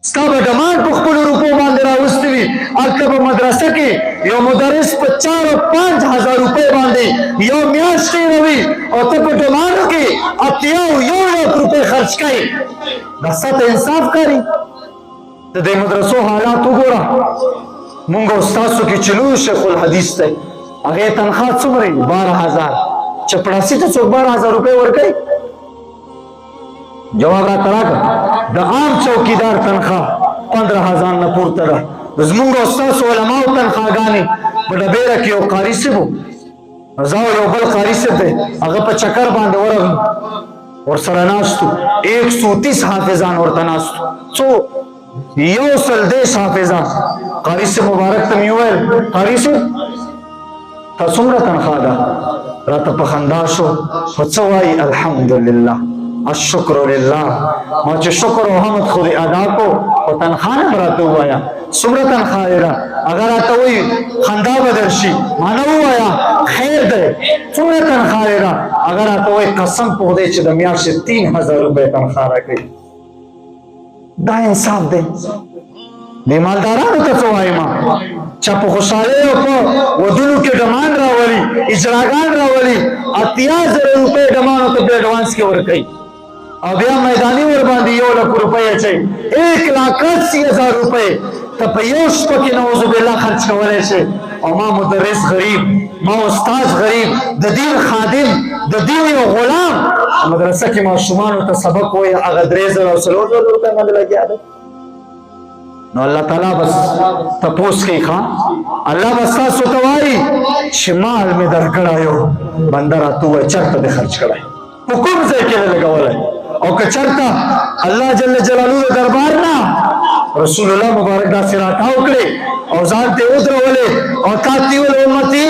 ستا به ډمان په خپلو روپو باندې راوستې وي. هلته په مدرسه کې یو مدرس په 4 او 5 هزار روپۍ باندې یو میاشت تېروي او ته په ډمانو کې 80 او 1 لک روپۍ خرڅ کوې. دا ستاسو انصاف ښکاري؟ د دې مدرسو حالات وګوره. مونږ او ستاسو کې چې لوی شیخ الحدیث دی هغې تنخوا څومره وي؟ 12000. چپړاسي ته څوک 12000 روپۍ ورکوي؟ جواب راته راکړه. د عام چوکیدار تنخوا 15000 نه پورته ده. زمونږ او ستاسو علماو تنخواګانې په ډبېره کې یو قاري صاحب و، زه او یو بل قاري صاحب دی، هغه په چکر باندې ورغلو، ورسره ناستو 130 حافظان ورته ناستو. څو 130 حافظان. قاري صاحب مبارک ته مې وویل قاري صاحب تا څومره تنخوا ده؟ راته په خندا شو. خو څه وایي؟ الحمدلله الشکر لله. ما چې شکر او حمد خو دې ادا کو خو تنخوا نه به راته ووایه څومره تنخوا یې ده. هغه راته وایي خندا به درشي. ما نه ووایه خیر دی څومره تنخوا یې ده. هغه راته وایي قسم په خدای چې د میاشتې 3000 روپۍ تنخوا راکوي. دا انصاف دی؟ دې مالدارانو ته څه وایم؟ چا په خوشحالۍ او په ودونو کې ډمان راولي، اجراګان راولي، 80000 روپۍ ډمانو ته په اډوانس کې ورکوي او بیا میداني ورباندې 1 لک روپۍ اچوي. 1,80,000 روپۍ ته په یو شپه کې نعوذ بالله خرچ کولی شي. او ما مدرس غریب، ما استاد غریب، د دین خادم، د دین یو غلام مدرسه کې ماشومانو ته سبق وایي، هغه 3000 او 4000 روپۍ باندې لګیا دی. نو الله تعالی بس تپوس کوي ښا الله بس تاسو ته وایي چې مال مې درکړی یو بنده راته ووایي چېرته دې خرچ کړی، په کوم ځای کې دې لګولی؟ او که چېرته الله جل جلاله د دربار نه رسول الله مبارک داسې راتاو کړې او ځان ته ودرولې او تا ته ویل امتي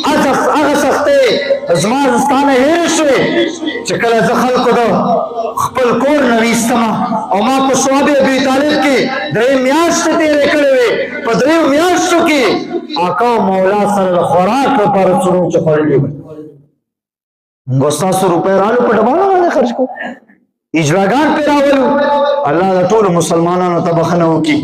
هغه سختۍ زما ستا نه هېرې شوې چې کله زه خلکو د خپل کور نه ویستمه او ما په شعب ابي طالب کې 3 میاشتې تېرې کړې وې. په 3 میاشتو کې آقا او مولا سره د خوراک لپاره څومره چې خوړلي وې. موږ ستاسو روپۍ رالو په ډبانو باندې خرچ کړو، اجراګان پرې راولو. الله د ټولو مسلمانانو ته بخښنه وکړي.